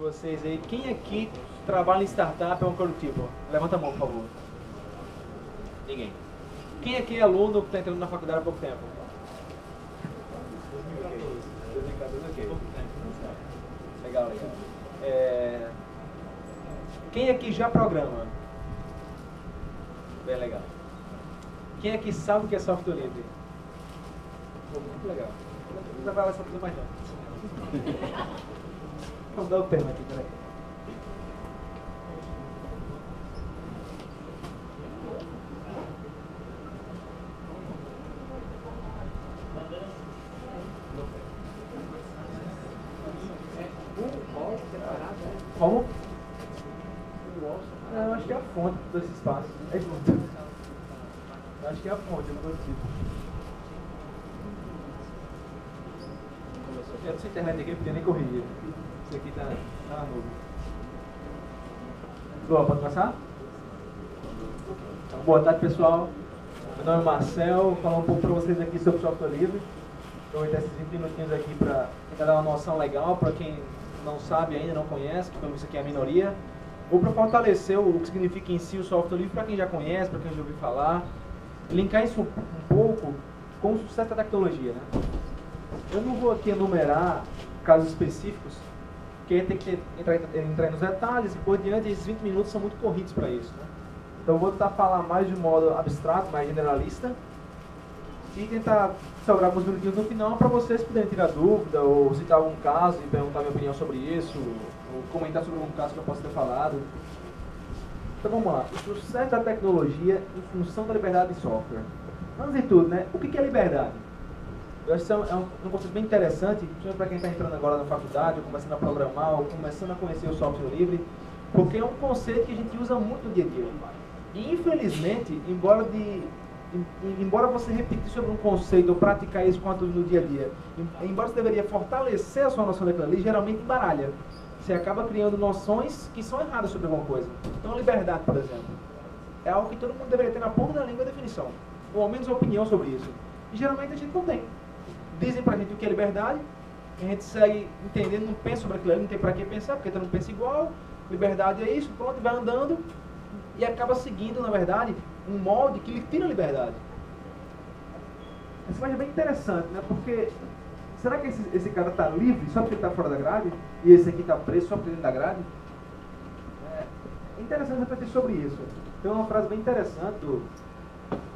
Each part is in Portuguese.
vocês aí, quem aqui trabalha em startup é um coletivo? Levanta a mão, por favor. Ninguém. Quem aqui é aluno que está entrando na faculdade há pouco tempo? 2014, ok. Legal, legal. Quem aqui já programa? Bem legal. Quem aqui sabe o que é software livre? Pô, muito legal. Não vai falar essa coisa mais não. Vamos dar o tema aqui, peraí. Como? Não, acho que é a fonte desse espaço. É junto. Acho que é a fonte, eu não consigo. É dessa internet aqui, porque nem corrigir. Isso aqui tá na nuvem. Boa, pode passar? Então, boa tarde, pessoal. Meu nome é Marcel, vou falar um pouco para vocês aqui sobre software livre. Aproveitar esses 20 minutinhos aqui para tentar dar uma noção legal para quem não sabe ainda, não conhece, que pelo visto aqui é a minoria. Ou para fortalecer o que significa em si o software livre para quem já conhece, para quem já ouviu falar. Linkar isso um pouco com o sucesso da tecnologia, né? Eu não vou aqui enumerar casos específicos, porque tem que entrar nos detalhes e por diante, esses 20 minutos são muito corridos para isso, né? Então eu vou tentar falar mais de modo abstrato, mais generalista, e tentar sobrar alguns minutinhos no final para vocês poderem tirar dúvida, ou citar algum caso e perguntar minha opinião sobre isso, ou comentar sobre algum caso que eu possa ter falado. Então vamos lá, o sucesso da tecnologia em função da liberdade de software. Antes de tudo, né, o que é liberdade? Eu acho que é um conceito bem interessante, principalmente para quem está entrando agora na faculdade, ou começando a programar, ou começando a conhecer o software livre, porque é um conceito que a gente usa muito no dia a dia. E infelizmente, embora você repetir sobre um conceito ou praticar isso no dia a dia, embora você deveria fortalecer a sua noção daquilo ali, geralmente embaralha. Você acaba criando noções que são erradas sobre alguma coisa. Então, liberdade, por exemplo, é algo que todo mundo deveria ter na ponta da língua a definição, ou ao menos uma opinião sobre isso. E geralmente a gente não tem. Dizem pra gente o que é liberdade, a gente segue entendendo, não pensa sobre aquilo ali, não tem pra que pensar, porque todo mundo pensa igual, liberdade é isso, pronto, vai andando, e acaba seguindo, na verdade, um molde que lhe tira a liberdade. Essa imagem é bem interessante, né? Porque será que esse cara está livre só porque ele está fora da grade? E esse aqui está preso só porque ele está dentro da grade? É interessante refletir sobre isso. Tem uma frase bem interessante do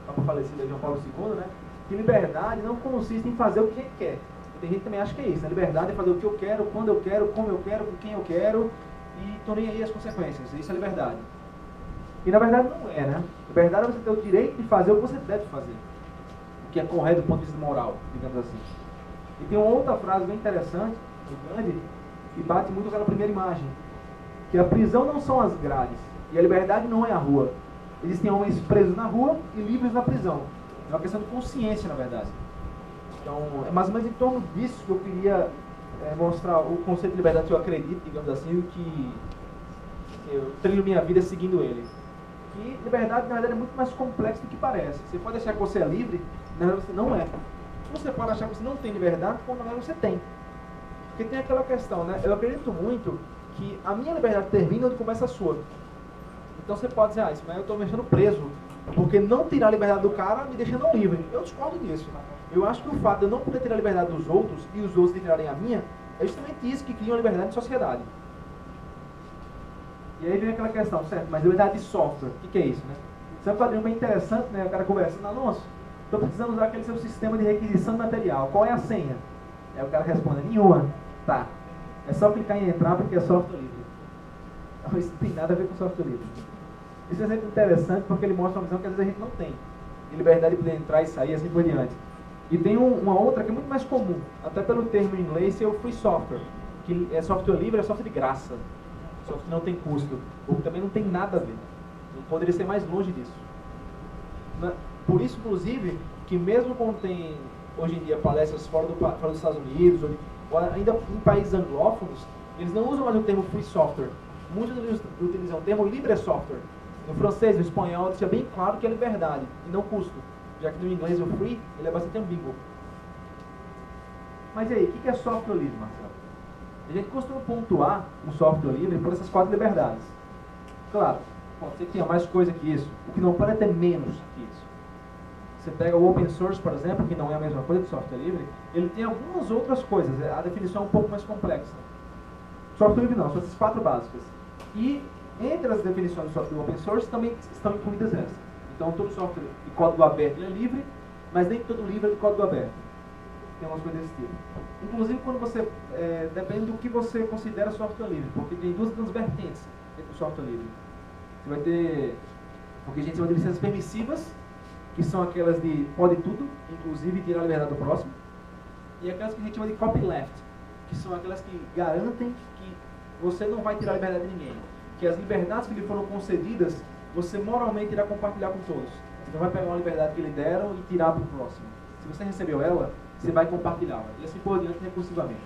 Papa falecido João Paulo II, né? Que liberdade não consiste em fazer o que a gente quer. Tem gente que também acha que é isso, né? Liberdade é fazer o que eu quero, quando eu quero, como eu quero, com quem eu quero, e tô nem aí as consequências. Isso é liberdade. E na verdade não é, né? Liberdade é você ter o direito de fazer o que você deve fazer. O que é correto do ponto de vista moral, digamos assim. E tem uma outra frase bem interessante, do Gandhi, que bate muito com aquela primeira imagem. Que a prisão não são as grades, e a liberdade não é a rua. Existem homens presos na rua e livres na prisão. É uma questão de consciência, na verdade. Então, é mais ou menos em torno disso que eu queria mostrar o conceito de liberdade que eu acredito, digamos assim, que eu trilho minha vida seguindo ele. E liberdade, na verdade, é muito mais complexo do que parece. Você pode achar que você é livre, na verdade você não é. Você pode achar que você não tem liberdade, quando na verdade você tem. Porque tem aquela questão, né? Eu acredito muito que a minha liberdade termina onde começa a sua. Então você pode dizer, mas eu estou me deixando preso, porque não tirar a liberdade do cara me deixa não livre. Eu discordo disso. Eu acho que o fato de eu não poder tirar a liberdade dos outros e os outros de tirarem a minha, é justamente isso que cria uma liberdade de sociedade. E aí vem aquela questão, certo? Mas liberdade de software, o que é isso, né? Isso é um quadrinho bem interessante, né? O cara conversando, Alonso, estou precisando usar aquele seu sistema de requisição de material. Qual é a senha? Aí o cara responde, nenhuma. Tá. É só clicar em entrar porque é software livre. Então, isso não tem nada a ver com software livre. Isso é sempre interessante porque ele mostra uma visão que às vezes a gente não tem. De liberdade de poder entrar e sair, assim por diante. E tem uma outra que é muito mais comum, até pelo termo em inglês, que é o free software. Que é software livre, é software de graça. Software que não tem custo. Ou que também não tem nada a ver. Não poderia ser mais longe disso. Por isso, inclusive, que mesmo quando tem, hoje em dia, palestras fora dos Estados Unidos, ou ainda em países anglófonos, eles não usam mais o termo free software. Muitos utilizam o termo libre software. No francês, no espanhol, deixa bem claro que é liberdade e não custo. Já que no inglês o free, ele é bastante ambíguo. Mas e aí, o que é software livre, Marcelo? A gente costuma pontuar um software livre por essas 4 liberdades. Claro, pode ser que tenha mais coisa que isso. O que não pode é ter menos que isso. Você pega o open source, por exemplo, que não é a mesma coisa que o software livre, ele tem algumas outras coisas. A definição é um pouco mais complexa. Software livre não, são essas 4 básicas. E entre as definições do software open source também estão incluídas essas. Então, todo software de código aberto é livre, mas nem todo livro é de código aberto. Tem umas coisas desse tipo. Inclusive, quando você depende do que você considera software livre, porque tem 2 grandes vertentes dentro do software livre. Você vai ter o que a gente chama de licenças permissivas, que são aquelas de pode tudo, inclusive tirar a liberdade do próximo, e aquelas que a gente chama de copyleft, que são aquelas que garantem que você não vai tirar a liberdade de ninguém, que as liberdades que lhe foram concedidas, você moralmente irá compartilhar com todos. Você não vai pegar uma liberdade que lhe deram e tirar para o próximo. Se você recebeu ela, você vai compartilhá-la, e assim por diante, recursivamente.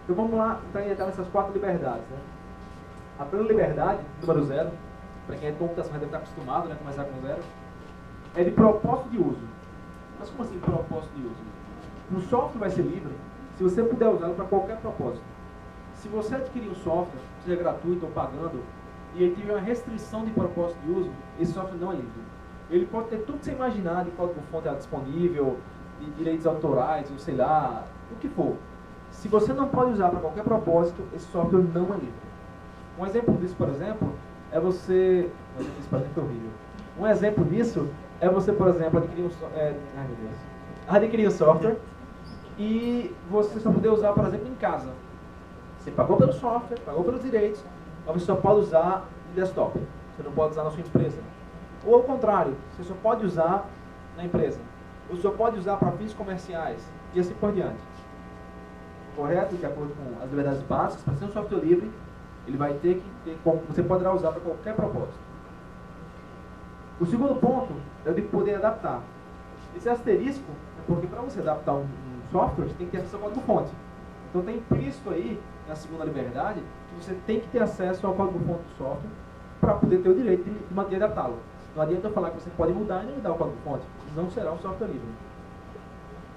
Então vamos lá, para entrar nessas 4 liberdades. Né? A primeira liberdade, número 0, para quem é de computação já deve estar acostumado, né, começar com 0, é de propósito de uso. Mas como assim propósito de uso? O software vai ser livre se você puder usá-lo para qualquer propósito. Se você adquirir um software, seja gratuito ou pagando, e ele tiver uma restrição de propósito de uso, esse software não é livre. Ele pode ter tudo que você imaginar de código-fonte disponível, de direitos autorais, ou sei lá, o que for. Se você não pode usar para qualquer propósito, esse software não é livre. Um exemplo disso, por exemplo, é você... Um exemplo disso é você, por exemplo, adquirir um software e você só poder usar, por exemplo, em casa. Você pagou pelo software, pagou pelos direitos, mas você só pode usar em desktop. Você não pode usar na sua empresa. Ou ao contrário, você só pode usar na empresa. Ou só pode usar para fins comerciais. E assim por diante. Correto? De acordo com as liberdades básicas, para ser um software livre, ele vai ter que ter, você poderá usar para qualquer propósito. O segundo ponto é o de poder adaptar. Esse asterisco é porque para você adaptar um software, você tem que ter acesso ao código-fonte. Então tem implícito aí, na segunda liberdade, que você tem que ter acesso ao código-fonte do software para poder ter o direito de manter e adaptá-lo. Não adianta eu falar que você pode mudar e não mudar o código-fonte. Não será um software livre.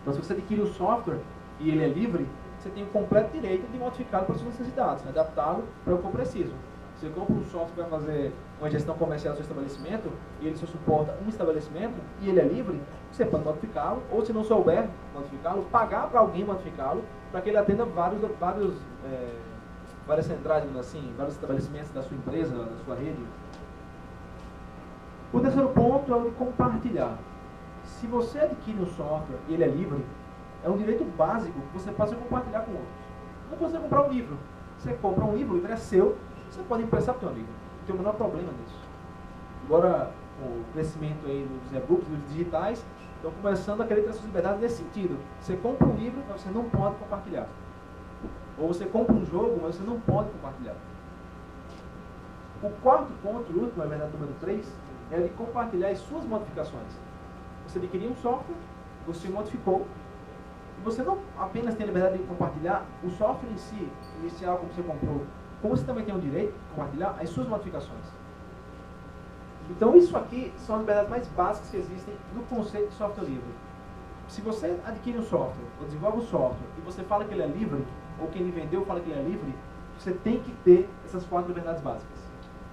Então se você adquire o software e ele é livre, você tem o completo direito de modificá-lo para suas necessidades, adaptá-lo para o que eu preciso. Você compra um software para fazer uma gestão comercial do seu estabelecimento e ele só suporta um estabelecimento e ele é livre, você pode modificá-lo, ou se não souber modificá-lo, pagar para alguém modificá-lo para que ele atenda várias centrais, assim, vários estabelecimentos da sua empresa, da sua rede. O terceiro ponto é o de compartilhar. Se você adquire um software e ele é livre, é um direito básico que você passa a compartilhar com outros. Não precisa comprar um livro. Você compra um livro, o livro é seu, você pode emprestar para o seu amigo. Não tem o menor problema nisso. Agora, com o crescimento aí dos e-books, dos digitais, estão começando a querer ter suas liberdades nesse sentido. Você compra um livro, mas você não pode compartilhar. Ou você compra um jogo, mas você não pode compartilhar. O quarto ponto, e último, a verdade número 3, é de compartilhar as suas modificações. Você adquiriu um software, você modificou, e você não apenas tem a liberdade de compartilhar o software em si, inicial como você comprou, como você também tem o direito de compartilhar as suas modificações. Então isso aqui são as liberdades mais básicas que existem no conceito de software livre. Se você adquire um software, ou desenvolve um software, e você fala que ele é livre, ou quem lhe vendeu fala que ele é livre, você tem que ter essas 4 liberdades básicas.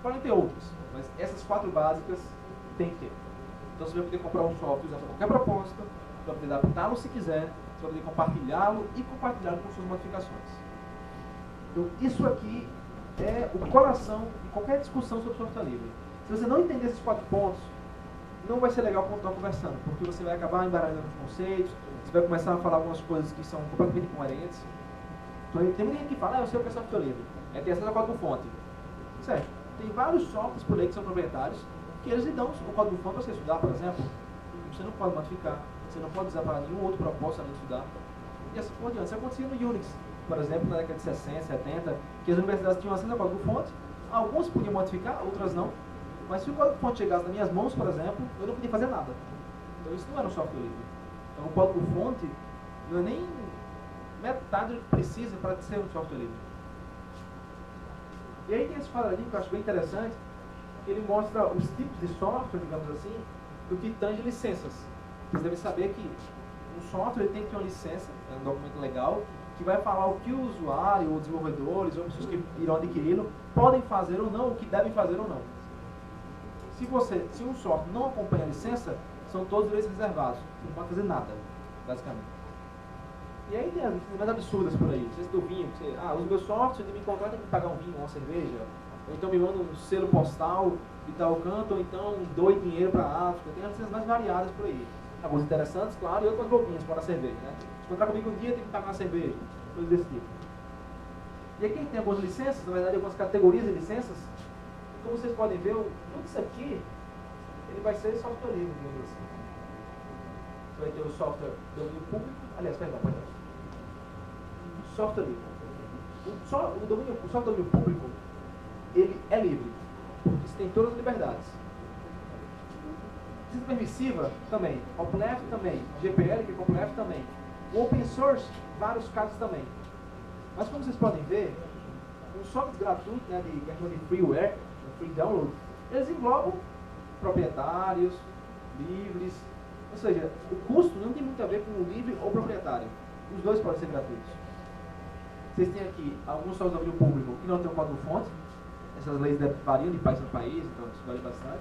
Podem ter outras, mas essas 4 básicas tem que ter. Então você vai poder comprar um software usar para qualquer propósito, você vai poder adaptá-lo se quiser, você vai poder compartilhá-lo e compartilhá-lo com suas modificações. Então isso aqui é o coração de qualquer discussão sobre software livre. Se você não entender esses 4 pontos, não vai ser legal continuar conversando, porque você vai acabar embaralhando os conceitos, você vai começar a falar algumas coisas que são completamente incoerentes. Então, tem muita gente que fala, eu sei o que é software livre, é ter acesso ao código-fonte. Certo? Tem vários softwares por aí que são proprietários, que eles lhe dão o código-fonte para você estudar, por exemplo. Você não pode modificar, você não pode usar para nenhum outro propósito além de estudar. E assim por diante. Isso acontecia no Unix, por exemplo, na década de 60, 70, que as universidades tinham acesso ao código-fonte, alguns podiam modificar, outras não. Mas se o código-fonte chegasse nas minhas mãos, por exemplo, eu não podia fazer nada. Então isso não era um software livre. Então o código-fonte não é nem metade do que precisa para ser um software livre. E aí tem esse quadradinho que eu acho bem interessante, que ele mostra os tipos de software, digamos assim, do que tange licenças. Vocês devem saber que um software ele tem que ter uma licença, é um documento legal, que vai falar o que o usuário, ou desenvolvedores, ou pessoas que irão adquiri-lo, podem fazer ou não, o que devem fazer ou não. Se um software não acompanha a licença, são todos direitos reservados. Não pode fazer nada, basicamente. E aí tem as licenças mais absurdas por aí. Licença do vinho. Os meus softwares, se me encontrar, tem que pagar um vinho, uma cerveja. Ou então me manda um selo postal de tal canto, ou então doe dinheiro para a África. Tem as licenças mais variadas por aí. Algumas interessantes, claro, e outras bobinhas para a cerveja, né? Se encontrar comigo um dia, tem que pagar uma cerveja. Coisas desse tipo. E aqui tem algumas licenças, na verdade, algumas categorias de licenças. Como vocês podem ver, tudo isso aqui, ele vai ser software livre, digamos assim. Você vai ter o software domínio público, aliás, perdão. Software livre. O software domínio público, ele é livre, porque você tem todas as liberdades. Licença permissiva, também. OpenLeft, também. GPL, que é OpenLeft, também. O Open Source, vários casos também. Mas como vocês podem ver, um software gratuito, né, que é de freeware, free download, eles englobam proprietários, livres, ou seja, o custo não tem muito a ver com o livre ou proprietário. Os dois podem ser gratuitos. Vocês têm aqui alguns softwares de domínio público que não tem um código-fonte. Essas leis variam de país para país, então isso vale bastante.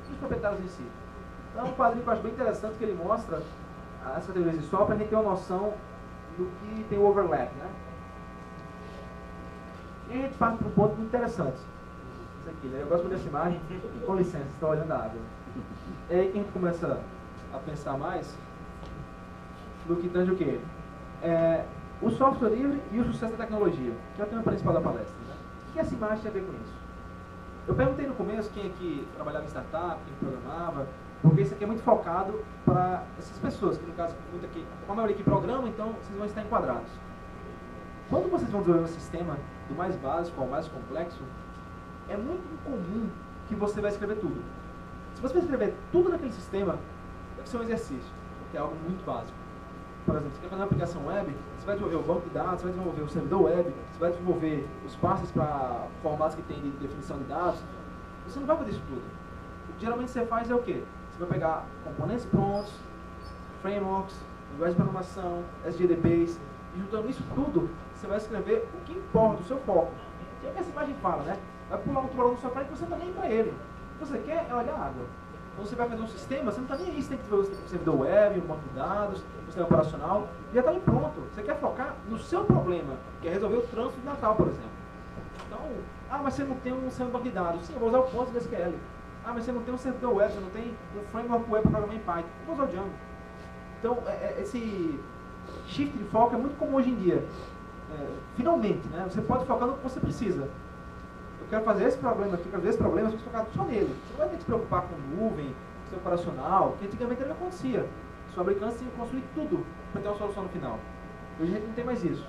E os proprietários em si. Então é um quadrinho que eu acho bem interessante, que ele mostra as categorias de software, para a gente ter uma noção do que tem o overlap, né? E a gente parte para um ponto muito interessante. Isso aqui, né? Eu gosto muito dessa imagem. Com licença, estou olhando a água. É aí que a gente começa a pensar mais no que tange o quê? O software livre e o sucesso da tecnologia, que é o tema principal da palestra, né? O que essa imagem tem a ver com isso? Eu perguntei no começo quem aqui trabalhava em startup, quem programava, porque isso aqui é muito focado para essas pessoas, que no caso, muito aqui, a maioria que programa, então vocês vão estar enquadrados. Quando vocês vão desenvolver um sistema do mais básico ao mais complexo, é muito comum que você vai escrever tudo. Se você vai escrever tudo naquele sistema, deve ser um exercício, que é algo muito básico. Por exemplo, você quer fazer uma aplicação web, você vai desenvolver o banco de dados, você vai desenvolver o servidor web, você vai desenvolver os passes para formatos que tem de definição de dados. Você não vai fazer isso tudo. O que geralmente você faz é o quê? Você vai pegar componentes prontos, frameworks, linguagem de programação, SGDBs, e juntando isso tudo, você vai escrever o que importa, o seu foco. E é o que essa imagem fala, né? Vai pular um tubarão no seu praia que você não está nem para ele. O que você quer é olhar a água. Então você vai fazer um sistema, você não está nem aí, você tem que desenvolver um servidor web, um banco de dados, um sistema operacional, já está ali pronto. Você quer focar no seu problema, que é resolver o trânsito de Natal, por exemplo. Então, mas você não tem um servidor de dados. Sim, eu vou usar o PostgreSQL. Mas você não tem um servidor web, você não tem um framework web para programar em Python. Eu vou usar o Django. Então, esse shift de foco é muito comum hoje em dia. Finalmente, né? Você pode focar no que você precisa. Eu quero fazer esse problema aqui, quero fazer esse problema, você tem que focar só nele. Você não vai ter que se preocupar com nuvem, sistema operacional, que antigamente não acontecia. Os fabricantes tinham que construir tudo para ter uma solução no final. Hoje a gente não tem mais isso.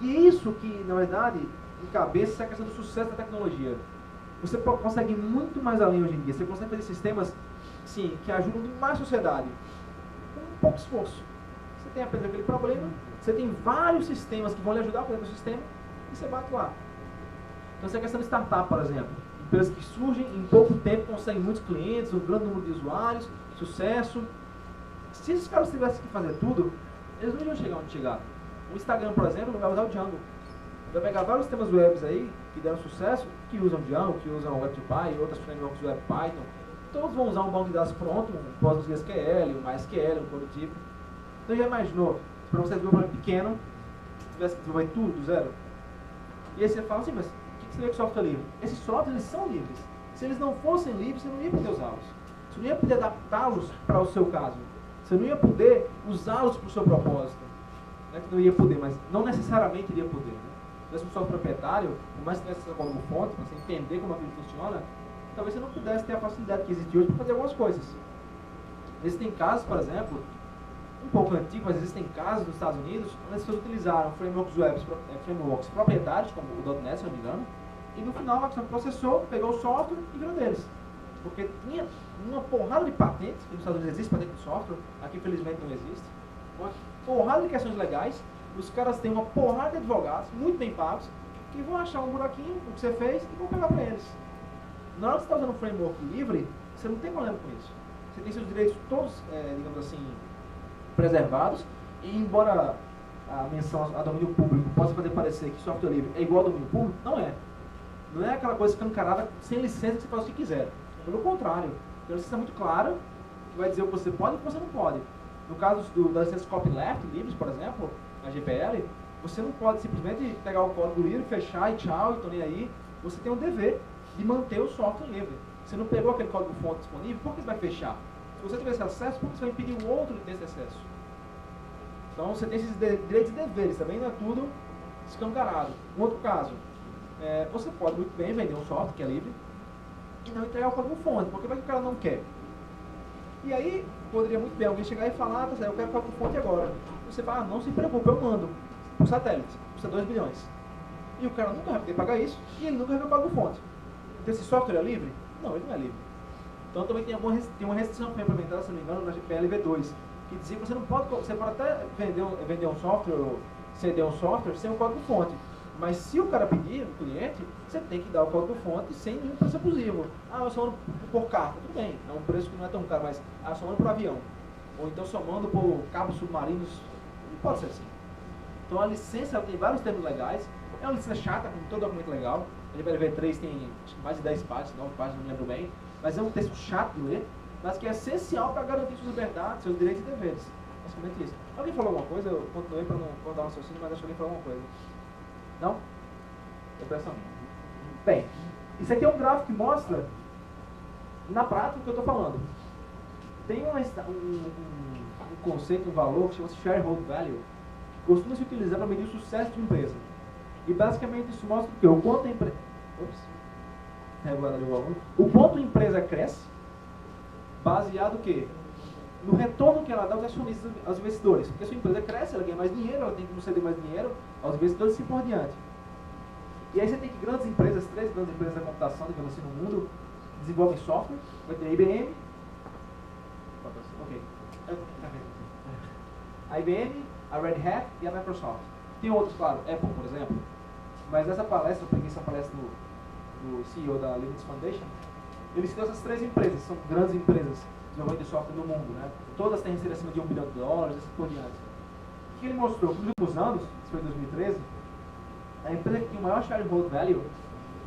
E é isso que, na verdade, encabeça essa questão do sucesso da tecnologia. Você consegue ir muito mais além hoje em dia. Você consegue fazer sistemas, sim, que ajudam demais a sociedade, com pouco esforço. Você tem apenas aquele problema, você tem vários sistemas que vão lhe ajudar a fazer o sistema, e você bate lá. Então, essa questão de startup, por exemplo. Empresas que surgem em pouco tempo, conseguem muitos clientes, um grande número de usuários, sucesso. Se esses caras tivessem que fazer tudo, eles não iriam chegar onde chegar. O Instagram, por exemplo, vai usar o Django. Vai pegar vários sistemas webs aí, que deram sucesso, que usam Django, que usam Web2Py, outras frameworks web Python. Todos vão usar um banco de dados pronto, um PostgreSQL, um MySQL, um coisa do tipo. Então, já imaginou, para você desenvolver um problema pequeno, tivesse que desenvolver tudo do zero? E aí você fala assim, mas você vê que software é livre. Esses softwares, eles são livres. Se eles não fossem livres, você não ia poder usá-los. Você não ia poder adaptá-los para o seu caso. Você não ia poder usá-los para o seu propósito. Não é que não ia poder, mas não necessariamente iria poder. Né? Se tivesse um software proprietário, por mais que tivesse essa como fonte, para você entender como aquilo funciona, talvez você não pudesse ter a facilidade que existe hoje para fazer algumas coisas. Existem casos, por exemplo, um pouco antigo, mas existem casos nos Estados Unidos, onde as pessoas utilizaram frameworks web, frameworks proprietários, como o .NET, se não me engano, e no final a Microsoft processou, pegou o software e virou deles. Porque tinha uma porrada de patentes, que nos Estados Unidos existe patente de software, aqui infelizmente não existe, uma porrada de questões legais, os caras têm uma porrada de advogados, muito bem pagos, que vão achar um buraquinho, o que você fez, e vão pegar para eles. Na hora que você está usando um framework livre, você não tem problema com isso. Você tem seus direitos todos, digamos assim, preservados, e embora a menção a domínio público possa fazer parecer que software livre é igual a domínio público, não é. Não é aquela coisa escancarada, sem licença, que você faz o que quiser. Pelo contrário, tem uma licença muito clara, que vai dizer o que você pode e o que você não pode. No caso das licenças copyleft livres, por exemplo, a GPL, você não pode simplesmente pegar o código livre, fechar e tchau, então nem aí. Você tem um dever de manter o software livre. Você não pegou aquele código fonte disponível, por que você vai fechar? Se você tiver esse acesso, por que você vai impedir o outro de ter esse acesso? Então você tem esses direitos e deveres, também não é tudo escancarado. Um outro caso, você pode muito bem vender um software que é livre e não entregar o código fonte, porque vai que o cara não quer. E aí, poderia muito bem alguém chegar e falar, tá certo, eu quero o código fonte agora. Você fala, não se preocupe, eu mando por satélite, custa 2 bilhões. E o cara nunca vai poder pagar isso e ele nunca vai ver o código fonte. Então esse software é livre? Não, ele não é livre. Então também tem uma restrição que foi implementada, se não me engano, na GPL V2, que dizia que você não pode, você pode até vender um software ou ceder um software sem o código fonte. Mas se o cara pedir, o cliente, você tem que dar o código fonte sem nenhum preço abusivo. Ah, eu só mando por carta, tudo bem, é um preço que não é tão caro, mas eu só mando por avião. Ou então só mando por cabos submarinos, não pode ser assim. Então a licença ela tem vários termos legais, é uma licença chata, com todo documento legal. A GPL V3 tem mais de 10 páginas, 9 páginas, não me lembro bem, mas é um texto chato de ler, mas que é essencial para garantir suas liberdades, seus direitos e deveres. Basicamente isso. Alguém falou alguma coisa? Eu continuei para não dar um raciocínio, mas acho que alguém falou alguma coisa. Não? Impressão minha. Bem, isso aqui é um gráfico que mostra, na prática, o que eu estou falando. Tem um conceito, um valor que chama-se shareholder value, que costuma se utilizar para medir o sucesso de uma empresa. E basicamente isso mostra o quê? O quanto a empresa... O quanto a empresa cresce, baseado o quê? No retorno que ela dá aos acionistas, aos investidores. Porque se a empresa cresce, ela ganha mais dinheiro, ela tem que conceder mais dinheiro aos investidores e assim por diante. E aí você tem que grandes empresas, 3 grandes empresas da computação, digamos assim, no mundo, desenvolvem software. Vai ter a IBM, a IBM, a Red Hat e a Microsoft. Tem outros, claro, Apple, por exemplo. Mas nessa palestra, eu peguei essa palestra do CEO da Linux Foundation, ele citou essas 3 empresas, são grandes empresas de desenvolvimento de software no mundo, né? Todas têm receita acima de $1 bilhão, assim por diante. O que ele mostrou, nos últimos anos, isso foi em 2013, a empresa que tinha o maior shareholder value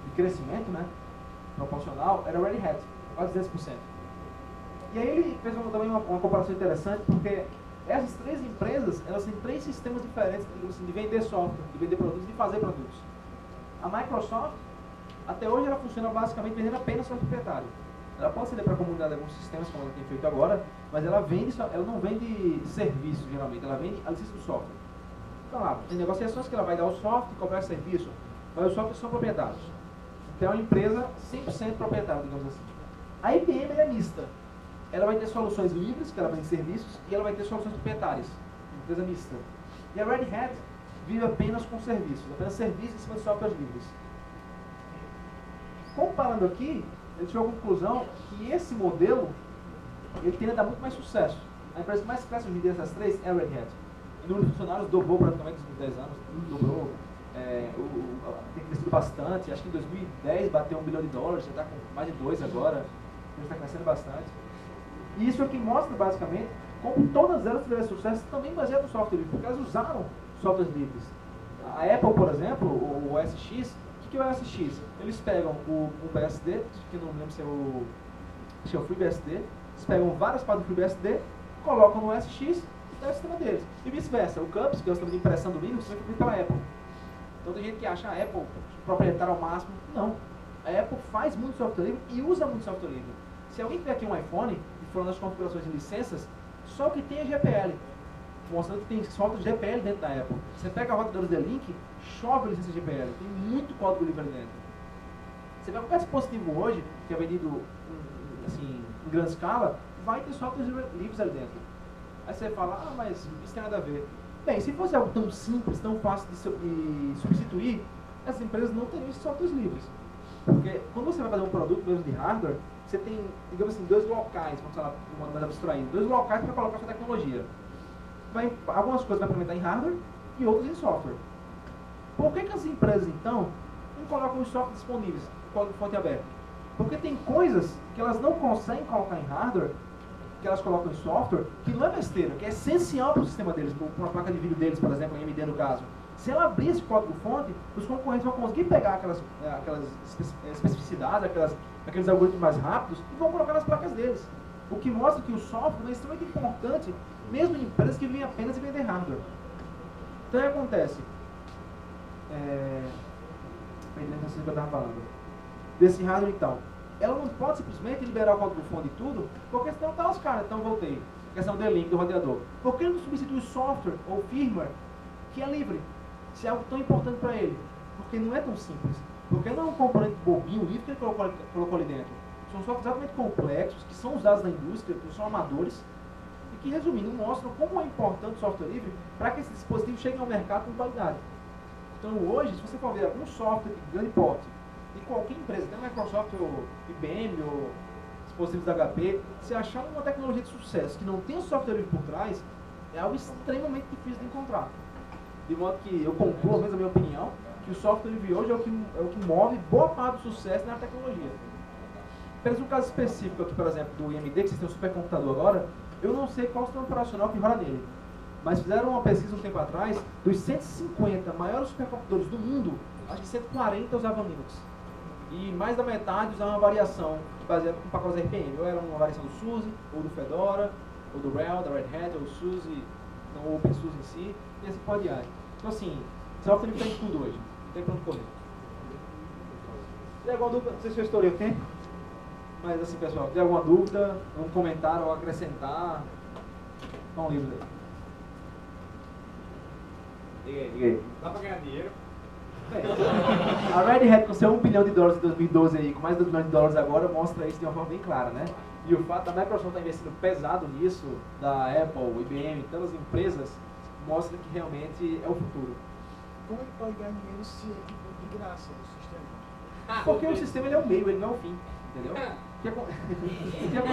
de crescimento, né, proporcional, era a Red Hat, quase 10%. E aí ele fez também uma comparação interessante, porque essas 3 empresas, elas têm 3 sistemas diferentes de vender software, de vender produtos e de fazer produtos. A Microsoft, até hoje, ela funciona basicamente vendendo apenas software proprietário. Ela pode ceder para a comunidade alguns sistemas, como ela tem feito agora, mas ela não vende serviço, geralmente, ela vende a licença do software. Então lá, tem negociações que ela vai dar o software e cobrar serviço, mas os softwares são proprietários. Então é uma empresa 100% proprietária, digamos assim. A IBM é mista. Ela vai ter soluções livres, que ela vende serviços, e ela vai ter soluções proprietárias. Empresa mista. E a Red Hat vive apenas com serviços, apenas serviços em cima de softwares livres. Comparando aqui, ele chegou à conclusão que esse modelo ele tende a dar muito mais sucesso. A empresa que mais cresce hoje em dia dessas 3 é a Red Hat. O número de funcionários dobrou praticamente nos últimos 10 anos, dobrou, tem crescido bastante, acho que em 2010 bateu $1 bilhão, já está com mais de 2 agora, está crescendo bastante. E isso aqui mostra basicamente como todas elas tiveram sucesso também baseado no software livre, porque elas usaram softwares livres. A Apple, por exemplo, o OS X, o que é o OS X? Eles pegam o BSD, que não lembro se é o FreeBSD, eles pegam várias partes do FreeBSD, colocam no OS X e dá o sistema deles. E vice-versa, o CUPS, que é o sistema de impressão do Linux, foi feito pela Apple. Então tem gente que acha a Apple proprietária ao máximo. Não. A Apple faz muito software livre e usa muito software livre. Se alguém tiver aqui um iPhone e for nas configurações de licenças, só que tem a GPL, mostrando que tem software GPL dentro da Apple. Você pega a rota do link, chove a licença GPL, tem muito código livre ali dentro. Você pega qualquer dispositivo hoje, que é vendido assim, em grande escala, vai ter softwares livres ali dentro. Aí você fala, mas isso tem nada a ver. Bem, se fosse algo tão simples, tão fácil de substituir, essas empresas não teriam esses softwares livres. Porque quando você vai fazer um produto mesmo de hardware, você tem, digamos assim, 2 locais, vamos falar de uma maneira abstraída, 2 locais para colocar a sua tecnologia. Algumas coisas vai implementar em hardware e outras em software. Por que as empresas, então, não colocam os softwares disponíveis, código fonte aberto? Porque tem coisas que elas não conseguem colocar em hardware, que elas colocam em software, que não é besteira, que é essencial para o sistema deles, para uma placa de vídeo deles, por exemplo, a AMD no caso. Se ela abrir esse código-fonte, os concorrentes vão conseguir pegar aquelas especificidades, aqueles algoritmos mais rápidos e vão colocar nas placas deles. O que mostra que o software é extremamente importante, mesmo em empresas que vivem apenas em vender hardware. Então, o que acontece? Que eu estava falando. Desse hardware, então. Ela não pode simplesmente liberar o código-fonte e tudo, porque senão tá os caras. Então, voltei. A questão do link do roteador. Por que ele não substitui software ou firmware que é livre? Se é algo tão importante para ele. Porque não é tão simples. Porque não é um componente bobinho livre que ele colocou ali dentro. São softwares exatamente complexos, que são usados na indústria, que são amadores, e que, resumindo, mostram como é importante o software livre para que esses dispositivos cheguem ao mercado com qualidade. Então, hoje, se você for ver algum software de grande porte, em qualquer empresa, até Microsoft ou IBM ou dispositivos da HP, se achar uma tecnologia de sucesso que não tem o software livre por trás, é algo extremamente difícil de encontrar. De modo que eu concluo, pelo menos a minha opinião, que o software livre hoje é o que move boa parte do sucesso na tecnologia. Apenas um caso específico aqui, por exemplo, do IMD, que vocês têm um supercomputador agora, eu não sei qual o sistema operacional que roda nele. Mas fizeram uma pesquisa um tempo atrás, dos 150 maiores supercomputadores do mundo, acho que 140 usavam Linux. E mais da metade usavam uma variação baseada com pacotes RPM. Ou era uma variação do SUSE, ou do Fedora, ou do RHEL, da Red Hat, ou do SUSE, então, o OpenSUSE em si, e assim por diante. Então assim, software livre tem tudo hoje, não tem pra onde correr. Tem alguma dúvida? Não sei se eu estourei o tempo. Mas assim, pessoal, tem alguma dúvida, um comentário ou acrescentar? Dá um livro aí. Diga aí. Dá pra ganhar dinheiro? A Red Hat com seu $1 bilhão em 2012 aí, com mais de $2 bilhões agora, mostra isso de uma forma bem clara, né? E o fato da Microsoft estar investindo pesado nisso, da Apple, IBM, tantas empresas, mostra que realmente é o futuro. Como é que pode ganhar dinheiro se é de graça o sistema? Porque o sistema ele é o meio, ele não é o fim, entendeu?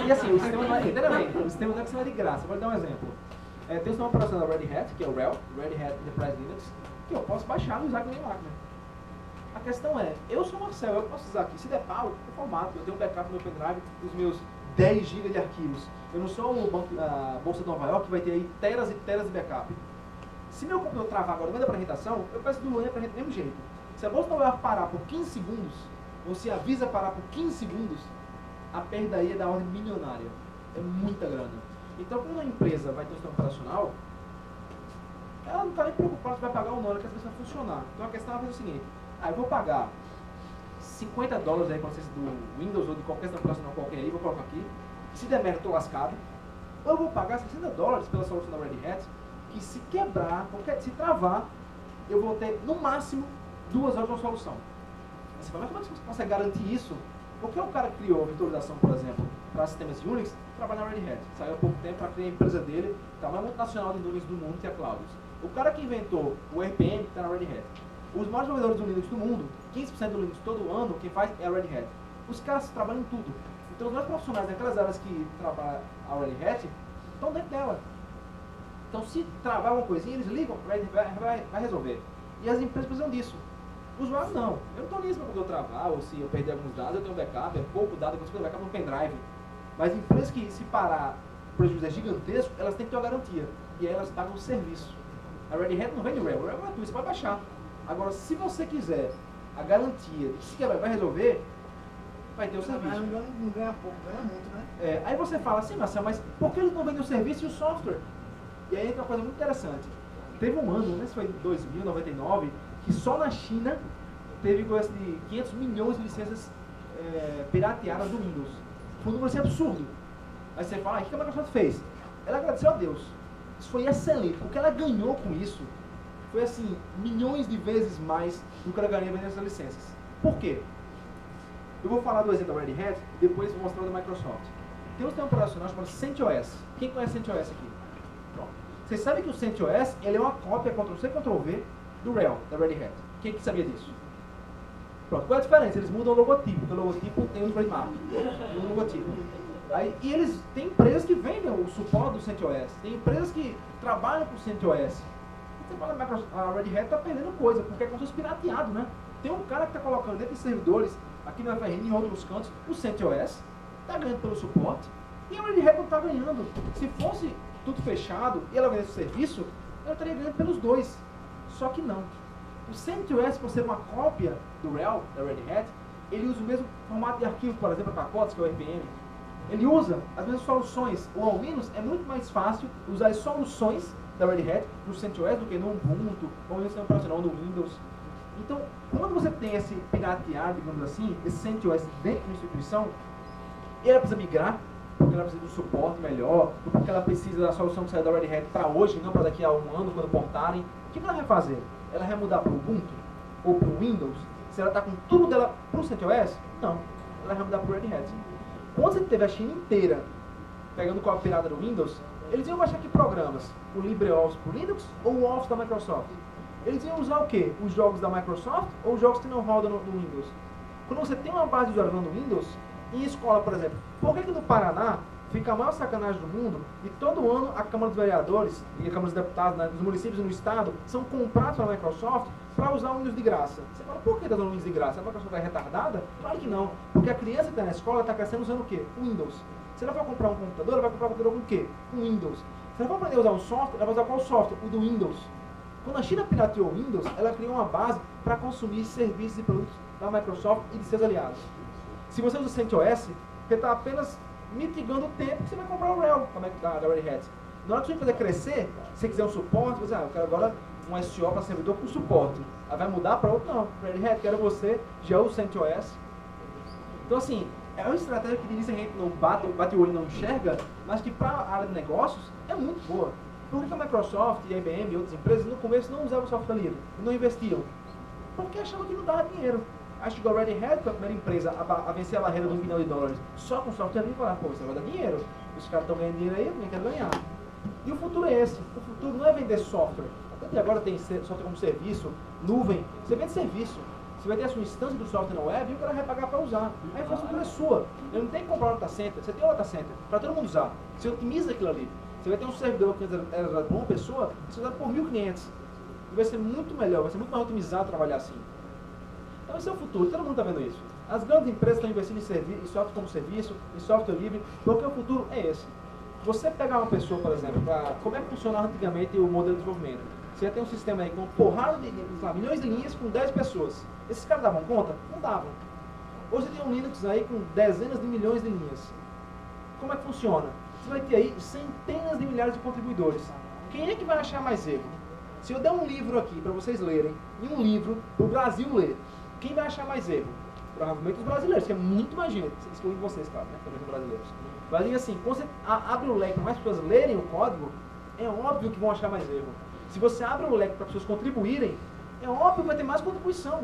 E assim, o sistema não é, literalmente, o sistema não é de graça. Vou dar um exemplo. Tem o sistema operacional da Red Hat, que é o RHEL, Red Hat Enterprise Linux, que eu posso baixar e usar com a minha máquina. A questão é, eu sou Marcel, eu posso usar aqui. Se der pau, eu formato, eu tenho um backup no meu pendrive dos meus 10 GB de arquivos. Eu não sou a Bolsa de Nova York que vai ter aí teras e teras de backup. Se meu computador travar agora no meio da apresentação, eu peço do Luan para a gente do mesmo jeito. Se a Bolsa de Nova York parar por 15 segundos, ou se avisa parar por 15 segundos, a perda aí é da ordem milionária. É muita grana. Então, quando uma empresa vai ter um sistema operacional, ela não está nem preocupada se vai pagar ou não, ela quer saber se vai funcionar. Então, a questão é o seguinte, eu vou pagar $50 aí com licença do Windows ou de qualquer sistema operacional qualquer aí, vou colocar aqui, se der merda, eu estou lascado. Ou eu vou pagar $60 pela solução da Red Hat, que se quebrar, se travar, eu vou ter, no máximo, 2 horas de uma solução. Aí você fala, mas como é que você consegue garantir isso? Porque o cara que criou a virtualização, por exemplo, para sistemas Unix, trabalha na Red Hat. Saiu há pouco tempo para criar a empresa dele, tá, a maior multinacional de Linux do mundo, que é a Cloudus. O cara que inventou o RPM, está na Red Hat. Os maiores desenvolvedores do Linux do mundo, 15% do Linux todo ano, quem faz é a Red Hat. Os caras trabalham em tudo. Então os mais profissionais daquelas áreas que trabalham a Red Hat, estão dentro dela. Então se travar alguma coisinha, eles ligam, vai resolver. E as empresas precisam disso. O usuário não. Eu não estou nisso para poder travar, ou se eu perder alguns dados, eu tenho um backup, é pouco dado, eu consigo ter backup no pendrive. Mas empresas que, se parar, o prejuízo é gigantesco, elas têm que ter uma garantia. E aí elas pagam o serviço. A Red Hat não vende o RHEL, o RHEL é gratuito, você pode baixar. Agora, se você quiser a garantia de que se quebrar vai resolver, vai ter o serviço. Não ganha pouco, ganha muito, né? Aí você fala assim, Marcelo, mas por que eles não vendem o serviço e o software? E aí entra uma coisa muito interessante. Teve um ano, né, se foi em 2099, que só na China teve coisa de 500 milhões de licenças pirateadas do Windows. Foi um número assim absurdo. Aí você fala, o que a Microsoft fez? Ela agradeceu a Deus. Isso foi excelente. O que ela ganhou com isso foi assim, milhões de vezes mais do que ela ganhou vendendo essas licenças. Por quê? Eu vou falar do exemplo da Red Hat e depois vou mostrar o da Microsoft. Tem um sistema operacional chamado CentOS. Quem conhece CentOS aqui? Pronto. Vocês sabem que o CentOS ele é uma cópia Ctrl+C, Ctrl+V do RHEL, da Red Hat. Quem que sabia disso? Pronto, qual é a diferença? Eles mudam o logotipo, porque o logotipo tem um trademark, um logotipo. Aí, e eles têm empresas que vendem o suporte do CentOS, tem empresas que trabalham com o CentOS. Você fala, a Red Hat está perdendo coisa, porque é como se fosse pirateado, né? Tem um cara que está colocando dentro de servidores, aqui no FRN e em outros cantos, o CentOS, está ganhando pelo suporte, E a Red Hat não está ganhando. Se fosse tudo fechado e ela vendesse o serviço, ela estaria ganhando pelos dois. Só que não. O CentOS, por ser uma cópia do RHEL, da Red Hat, ele usa o mesmo formato de arquivo, por exemplo, para pacotes, que é o RPM. Ele usa as mesmas soluções, ou ao menos é muito mais fácil usar as soluções da Red Hat no CentOS do que no Ubuntu, ou no sistema operacional no Windows. Então, quando você tem esse pirateado, digamos assim, esse CentOS dentro da instituição, ela precisa migrar, porque ela precisa de um suporte melhor, porque ela precisa da solução que saiu da Red Hat para hoje, não para daqui a um ano, quando portarem. O que ela vai fazer? Ela vai mudar para o Ubuntu? Ou para o Windows? Se ela está com tudo dela para o CentOS? Não. Ela vai mudar para o Red Hat. Quando você teve a China inteira pegando com a pirata do Windows, eles iam baixar que programas? O LibreOffice para o Linux ou o Office da Microsoft? Eles iam usar o quê? Os jogos da Microsoft ou os jogos que não rodam no Windows? Quando você tem uma base de usuários no Windows, em escola, por exemplo, por que no Paraná fica a maior sacanagem do mundo e todo ano a Câmara dos Vereadores e a Câmara dos Deputados, né, dos municípios e no Estado são comprados pela Microsoft para usar o Windows de graça? Você fala, por que está usando o Windows de graça? A Microsoft é retardada? Claro que não, porque a criança que está na escola está crescendo usando o quê? O Windows. Se ela for comprar um computador, ela vai comprar um computador com o quê? Com Windows. Se ela for aprender a usar um software, ela vai usar qual software? O do Windows. Quando a China pirateou o Windows, ela criou uma base para consumir serviços e produtos da Microsoft e de seus aliados. Se você usa o CentOS, você está apenas mitigando o tempo que você vai comprar o RHEL da Red Hat. Na hora que você fazer crescer, se você quiser um suporte, você eu quero agora um SO para servidor com suporte. Aí vai mudar para outro? Não. Red Hat, quero você, já usa o CentOS. Então assim, é uma estratégia que de início a gente não bate o olho e não enxerga, mas que para a área de negócios é muito boa. Por que a Microsoft, a IBM e outras empresas no começo não usavam software livre, não investiam? Porque achavam que não dava dinheiro. Acho que a Red Hat foi a primeira empresa a vencer a barreira de $1 bilhão só com software livre e falar, pô, você vai dar dinheiro. Os caras estão ganhando dinheiro aí, eu também quero ganhar. E o futuro é esse. O futuro não é vender software. Até agora tem software como serviço, nuvem. Você vende serviço. Você vai ter a sua instância do software na web e o cara vai pagar para usar. A infraestrutura é sua. Eu não tenho que comprar um data center. Você tem um data center para todo mundo usar. Você otimiza aquilo ali. Você vai ter um servidor que era usado por uma pessoa, você vai usar por 1.500. E vai ser muito melhor, vai ser muito mais otimizado trabalhar assim. Então esse é o futuro, todo mundo está vendo isso. As grandes empresas estão investindo em software como serviço, em software livre, porque o futuro é esse. Você pegar uma pessoa, por exemplo, para como é que funcionava antigamente o modelo de desenvolvimento. Você tem um sistema aí com uma porrada de milhões de linhas com 10 pessoas. Esses caras davam conta? Não davam. Hoje você tem um Linux aí com dezenas de milhões de linhas. Como é que funciona? Você vai ter aí centenas de milhares de contribuidores. Quem é que vai achar mais erro? Se eu der um livro aqui para vocês lerem, e um livro para o Brasil ler, quem vai achar mais erro? Provavelmente os brasileiros, que é muito mais gente, excluindo vocês, claro, né? Também são brasileiros. Mas assim, quando você abre o leque para mais pessoas lerem o código, é óbvio que vão achar mais erro. Se você abre o leque para pessoas contribuírem, é óbvio que vai ter mais contribuição.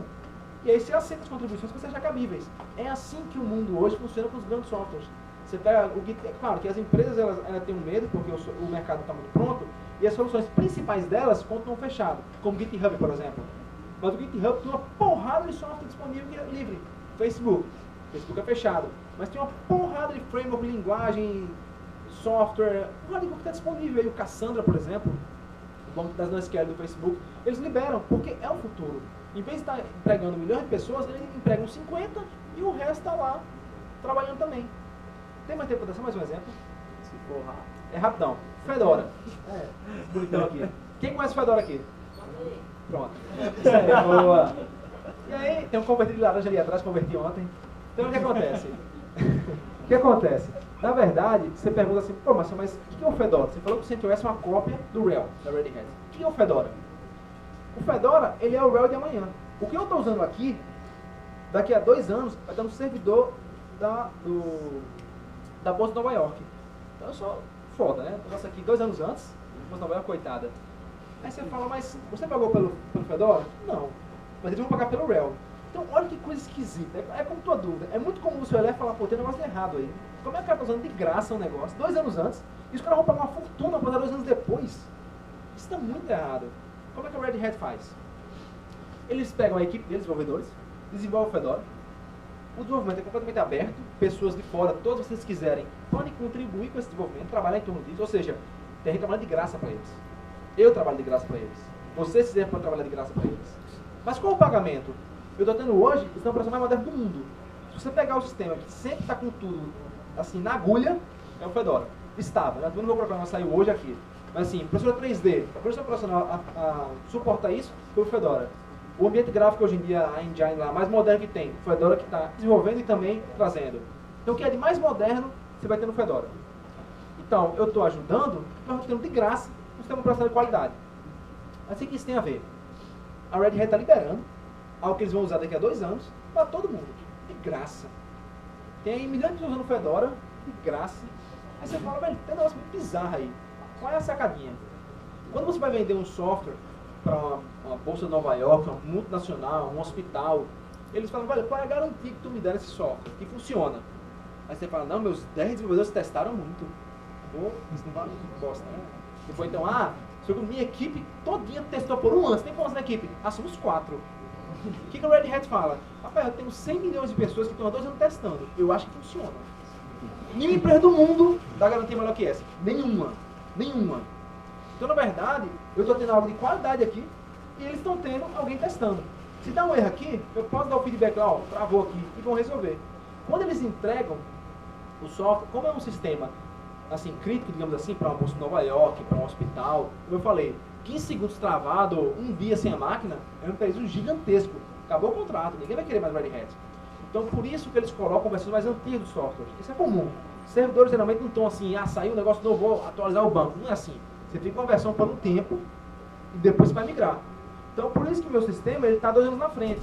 E aí você aceita as contribuições que você achar cabíveis. É assim que o mundo hoje funciona com os grandes softwares. Você pega o Git, claro que as empresas elas têm um medo porque o mercado está muito pronto e as soluções principais delas continuam fechadas, como o GitHub, por exemplo. Mas o GitHub tem uma porrada de software disponível que é livre. Facebook é fechado, mas tem uma porrada de framework, linguagem, software, uma língua que está disponível. Aí o Cassandra, por exemplo, o banco das NoSQL do Facebook, eles liberam porque é o futuro. Em vez de estar empregando milhões de pessoas, eles empregam 50 e o resto está lá trabalhando também. Tem mais tempo para dar mais um exemplo? Se for rápido. É rapidão. Fedora. Bonitão aqui. Quem conhece Fedora aqui? Pronto. Isso aí, boa. E aí, tem um convertido de laranja ali atrás, converti ontem. Então, o que acontece? O que acontece? Na verdade, você pergunta assim, pô, mas o que é o Fedora? Você falou que o CentOS é uma cópia do RHEL, da Red Hat. O que é o Fedora? O Fedora, ele é o RHEL de amanhã. O que eu estou usando aqui, daqui a 2 anos, vai estar no servidor da Bolsa de Nova York. Então eu sou foda, né? Eu faço aqui 2 anos antes, Bolsa de Nova York, coitada. Aí você fala, mas você pagou pelo Fedora? Não. Mas eles vão pagar pelo RHEL. Então olha que coisa esquisita. É como tua dúvida. É muito comum você olhar e falar, pô, tem um negócio errado aí. Como é que o cara está usando de graça um negócio 2 anos antes e os caras vão pagar uma fortuna para usar 2 anos depois? Isso está muito errado. Como é que a Red Hat faz? Eles pegam a equipe deles, desenvolvedores, desenvolvem o Fedora. O desenvolvimento é completamente aberto, pessoas de fora, todos vocês quiserem, podem contribuir com esse desenvolvimento, trabalhar em torno disso, ou seja, tem gente trabalhando de graça para eles. Eu trabalho de graça para eles. Vocês quiserem podem trabalhar de graça para eles. Mas qual o pagamento? Eu estou tendo hoje o sistema operacional mais moderno do mundo. Se você pegar o sistema que sempre está com tudo assim na agulha, é o Fedora. Estava, né? Eu não vou colocar, mas saiu hoje aqui. Mas assim, processador 3D, a processador operacional a suportar isso foi o Fedora. O ambiente gráfico hoje em dia, a engine lá, mais moderno que tem, o Fedora que está desenvolvendo e também trazendo. Então o que é de mais moderno, você vai ter no Fedora. Então, eu estou ajudando, mas eu estou tendo de graça um sistema operacional de qualidade. Assim que isso tem a ver. A Red Hat está liberando algo que eles vão usar daqui a 2 anos para todo mundo, de graça. Tem milhões de pessoas usando Fedora, de graça. Aí você fala, velho, tem um negócio muito bizarro aí. Qual é a sacadinha? Quando você vai vender um software para uma bolsa de Nova York, uma multinacional, um hospital, eles falam, velho, qual é a garantia que tu me dá nesse software? Que funciona. Aí você fala, não, meus 10 desenvolvedores testaram muito. Pô, isso não vale bosta, né? Depois então, minha equipe todinha testou por 1 ano. Você tem quantos na equipe? Somos 4. O que a Red Hat fala? Rapaz, eu tenho 100 milhões de pessoas que estão há 2 anos testando. Eu acho que funciona. Nenhuma empresa do mundo dá garantia melhor que essa. Nenhuma. Então, na verdade, eu estou tendo algo de qualidade aqui e eles estão tendo alguém testando. Se dá um erro aqui, eu posso dar o feedback lá, ó, travou aqui, e vão resolver. Quando eles entregam o software, como é um sistema assim, crítico, digamos assim, para uma bolsa de Nova York, para um hospital, como eu falei, 15 segundos travado, 1 dia sem a máquina, é um prejuízo gigantesco. Acabou o contrato, ninguém vai querer mais Red Hat. Então, por isso que eles colocam versões mais antigas do software. Isso é comum. Servidores geralmente não estão assim, saiu um negócio novo, vou atualizar o banco. Não é assim. Você fica com a versão por um tempo e depois você vai migrar. Então, por isso que o meu sistema está 2 anos na frente.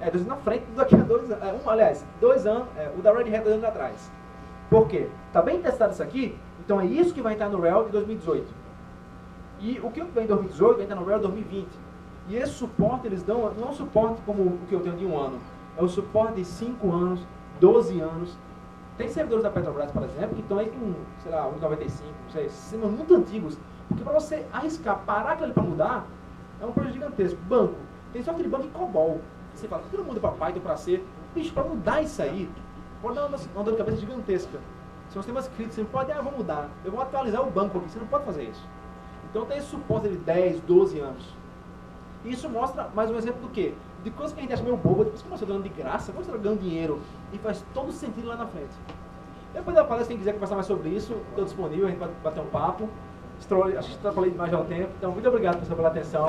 2 anos na frente daqui a 2 anos. Aliás, 2 anos, o da Red Hat 2 anos atrás. Por quê? Está bem testado isso aqui, então é isso que vai entrar no RHEL de 2018. E o que vem em 2018 vai entrar no RHEL de 2020. E esse suporte eles dão, não é um suporte como o que eu tenho de 1 ano, é um suporte de 5 anos, 12 anos. Tem servidores da Petrobras, por exemplo, que estão aí com, sei lá, 1,95, não sei, sistemas muito antigos. Porque para você arriscar, parar aquilo para mudar, é um projeto gigantesco. Banco, tem software de banco em COBOL. Você fala, todo mundo para Python, para C. Bicho, para mudar isso aí, pode dar uma dor de cabeça gigantesca. São sistemas críticos, você não pode, vou mudar, eu vou atualizar o banco aqui, você não pode fazer isso. Então tem esse suporte de 10, 12 anos. E isso mostra mais um exemplo do quê? De coisas que a gente acha meio boba, depois que você está dando de graça, como você está ganhando dinheiro, e faz todo sentido lá na frente. Depois da palestra, quem quiser conversar mais sobre isso, estou disponível, a gente pode bater um papo. Acho que extrapolei demais já o tempo, então muito obrigado, pessoal, pela atenção.